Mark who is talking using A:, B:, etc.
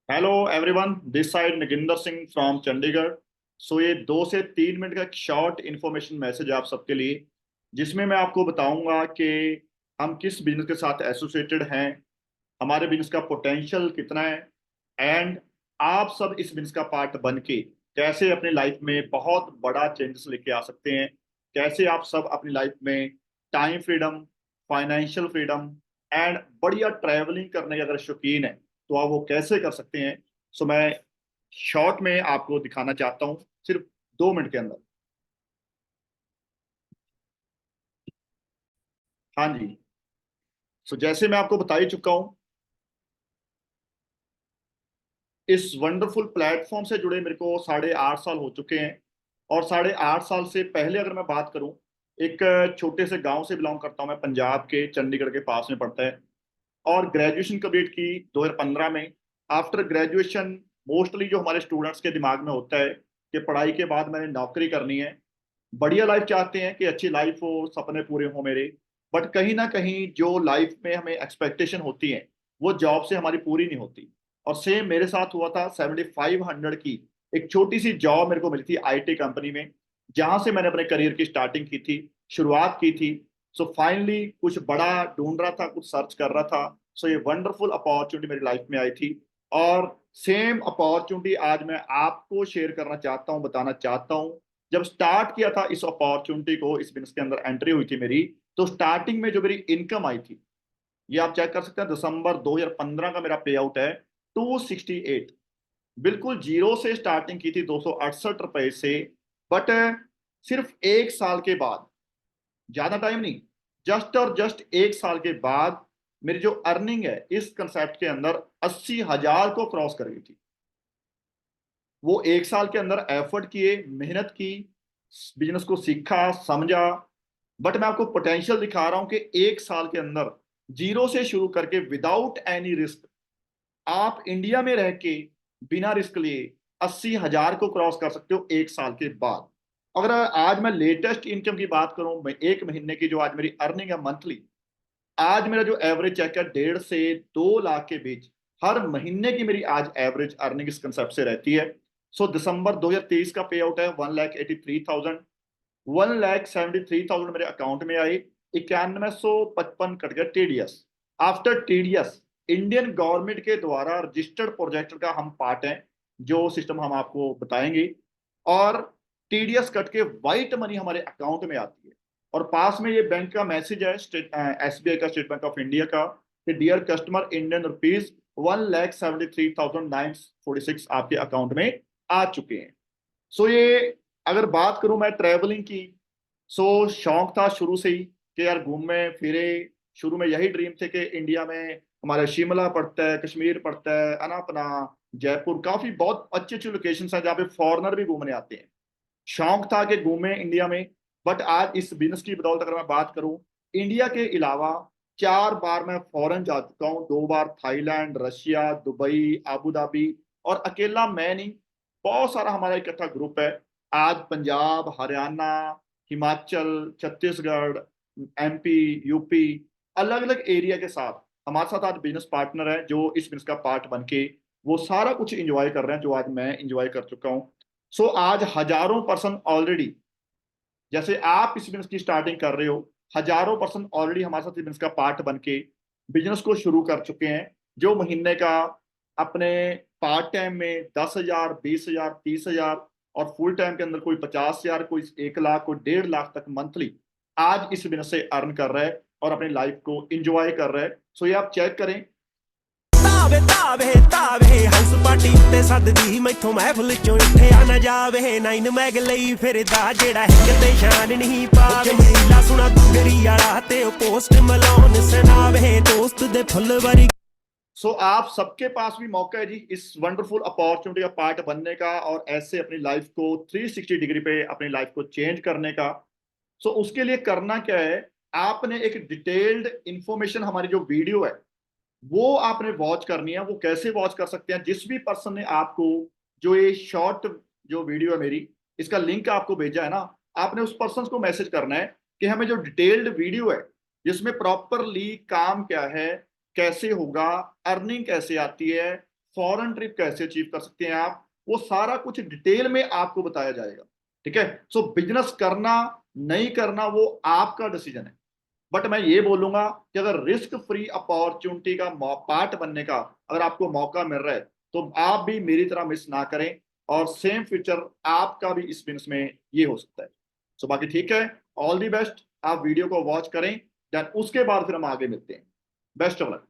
A: Hello everyone, this side Nagender Singh from Chandigarh. So ये 2 से 3 minute का एक शॉर्ट इन्फॉर्मेशन मैसेज है आप सबके लिए, जिसमें मैं आपको बताऊंगा कि हम किस बिजनेस के साथ एसोसिएटेड हैं, हमारे बिजनेस का पोटेंशियल कितना है, एंड आप सब इस बिजनेस का पार्ट बन के कैसे अपनी लाइफ में बहुत बड़ा चेंजेस लेके आ सकते हैं। कैसे आप सब अपनी लाइफ में time freedom, financial freedom and बढ़िया ट्रैवलिंग करने के अगर शौकीन है तो आप वो कैसे कर सकते हैं। सो मैं शॉर्ट में आपको दिखाना चाहता हूँ, सिर्फ 2 मिनट के अंदर। हाँ जी। सो जैसे मैं आपको बता ही चुका हूँ, इस वंडरफुल प्लेटफॉर्म से जुड़े मेरे को 8.5 साल हो चुके हैं। और 8.5 साल से पहले अगर मैं बात करूं, एक छोटे से गांव से बिलोंग करता हूं मैं, पंजाब के चंडीगढ़ के पास में पड़ता है। और ग्रेजुएशन कंप्लीट की 2015 में। आफ्टर ग्रेजुएशन मोस्टली जो हमारे स्टूडेंट्स के दिमाग में होता है कि पढ़ाई के बाद मैंने नौकरी करनी है, बढ़िया लाइफ चाहते हैं कि अच्छी लाइफ हो, सपने पूरे हो मेरे। बट कहीं ना कहीं जो लाइफ में हमें एक्सपेक्टेशन होती है वो जॉब से हमारी पूरी नहीं होती। और सेम मेरे साथ हुआ था। 7500 की एक छोटी सी जॉब मेरे को मिली थी आईटी कंपनी में, जहां से मैंने अपने करियर की स्टार्टिंग की थी, शुरुआत की थी। सो फाइनली कुछ बड़ा ढूंढ रहा था, कुछ सर्च कर रहा था। सो ये वंडरफुल अपॉर्चुनिटी मेरी लाइफ में आई थी। और सेम अपॉर्चुनिटी आज मैं आपको शेयर करना चाहता हूँ, बताना चाहता हूँ। जब स्टार्ट किया था इस अपॉर्चुनिटी को, इस बिजनेस के अंदर एंट्री हुई थी मेरी, तो स्टार्टिंग में जो मेरी इनकम आई थी, ये आप चेक कर सकते हैं, दिसंबर 2015 का मेरा पे आउट है 268। बिल्कुल जीरो से स्टार्टिंग की थी, 268 रुपए से। बट सिर्फ 1 साल के बाद, ज्यादा टाइम नहीं, जस्ट और जस्ट 1 साल के बाद मेरी जो अर्निंग है इस कंसेप्ट के अंदर 80,000 को क्रॉस कर गई थी। वो 1 साल के अंदर एफर्ट किए, मेहनत की, बिजनेस को सीखा समझा। बट मैं आपको पोटेंशियल दिखा रहा हूं कि 1 साल के अंदर जीरो से शुरू करके विदाउट एनी रिस्क आप इंडिया में रह के बिना रिस्क लिए 80,000 को क्रॉस कर सकते हो 1 साल के बाद। अगर आज मैं लेटेस्ट इनकम की बात करूं, मैं 1 महीने की जो आज मेरी अर्निंग है मंथली, आज मेरा जो एवरेज चेक है 1.5 से 2 लाख के बीच हर महीने की मेरी आज एवरेज अर्निंग इस कंसेप्ट से रहती है। सो दिसंबर 2023 का पे आउट है 1,83,000। 1,73,000 मेरे अकाउंट में आई। 9155 कट गया TDS. After TDS Indian government के द्वारा रजिस्टर्ड प्रोजेक्ट का हम पार्ट हैं, जो सिस्टम हम आपको बताएंगे। और टीडीएस कट के व्हाइट मनी हमारे अकाउंट में आती है। और पास में ये बैंक का मैसेज है, स्टेट एसबीआई का, स्टेट बैंक ऑफ इंडिया का, कि डियर कस्टमर, इंडियन रुपीज 1,73,946 आपके अकाउंट में आ चुके हैं। सो ये, अगर बात करूं मैं ट्रैवलिंग की, सो शौक था शुरू से ही कि यार घूमे फिरे। शुरू में यही ड्रीम थे कि इंडिया में हमारे शिमला पड़ता है, कश्मीर पड़ता है, अनापना, जयपुर, काफी बहुत अच्छी अच्छी लोकेशन है जहाँ पे फॉरेनर भी घूमने आते हैं। शौक था कि घूमे इंडिया में। बट आज इस बिजनेस की बदौलत अगर मैं बात करूं, इंडिया के अलावा 4 बार मैं फॉरेन जा चुका हूं। 2 बार Thailand, Russia, Dubai, Abu Dhabi. और अकेला मैं नहीं, बहुत सारा हमारा इकट्ठा ग्रुप है। आज पंजाब, हरियाणा, हिमाचल, छत्तीसगढ़, एमपी, यूपी, अलग अलग एरिया के साथ हमारे साथ आज बिजनेस पार्टनर है, जो इस बिजनेस का पार्ट बन के वो सारा कुछ इंजॉय कर रहे हैं जो आज मैं इंजॉय कर चुका हूँ। सो आज हजारों पर्सन ऑलरेडी, जैसे आप इस बिजनेस की स्टार्टिंग कर रहे हो, हजारों पर्सन ऑलरेडी हमारे साथ इस बिजनेस का पार्ट बन के बिजनेस को शुरू कर चुके हैं, जो महीने का अपने पार्ट टाइम में 10,000, 20,000, 30,000, और फुल टाइम के अंदर कोई 50,000, कोई 1 लाख, कोई 1.5 लाख तक मंथली आज इस बिजनेस से अर्न कर रहा है और अपनी लाइफ को इंजॉय कर रहा है। सो ये आप चेक करें।
B: ਤਾਵੇ ਤਾਵੇ ਤਾਵੇ ਹਾਊਸ ਪਾਰਟੀ ਉੱਤੇ ਸੱਦਦੀ ਮੈਥੋਂ ਮਹਿਫਲ ਚੋਂ ਉੱਠਿਆ ਨਾ ਜਾਵੇ ਨਾਈਨ ਮੈਗ ਲਈ ਫਿਰਦਾ ਜਿਹੜਾ ਇੱਕ ਤੇ ਸ਼ਾਨ ਨਹੀਂ ਪਾਵੇ ਹੀਲਾ ਸੁਣਾ ਦੁਗਰੀ ਵਾਲਾ ਤੇ ਉਹ ਪੋਸਟ ਮਲਾਉਣ ਸੁਣਾਵੇ ਦੋਸਤ ਦੇ ਫੁੱਲ ਵਰੀ।
A: सो आप सबके पास भी मौका है जी इस वंडरफुल अपॉर्चुनिटी का पार्ट बनने का, और ऐसे अपनी लाइफ को 360 डिग्री पे अपनी लाइफ को चेंज करने का। सो उसके लिए करना क्या है, आपने एक डिटेल्ड इंफॉर्मेशन, हमारी जो वीडियो है वो आपने वॉच करनी है। वो कैसे वॉच कर सकते हैं, जिस भी पर्सन ने आपको जो ये शॉर्ट जो वीडियो है मेरी, इसका लिंक आपको भेजा है ना, आपने उस पर्सन को मैसेज करना है कि हमें जो डिटेल्ड वीडियो है जिसमें प्रॉपरली काम क्या है, कैसे होगा, अर्निंग कैसे आती है, फॉरेन ट्रिप कैसे अचीव कर सकते हैं आप, वो सारा कुछ डिटेल में आपको बताया जाएगा। ठीक है, सो बिजनेस करना नहीं करना वो आपका डिसीजन है, बट मैं ये बोलूंगा कि अगर रिस्क फ्री अपॉर्चुनिटी का पार्ट बनने का अगर आपको मौका मिल रहा है तो आप भी मेरी तरह मिस ना करें, और सेम फ्यूचर आपका भी इस बिजनेस में ये हो सकता है। सो बाकी ठीक है, ऑल दी बेस्ट, आप वीडियो को वॉच करें, देन उसके बाद फिर हम आगे मिलते हैं। Best of luck.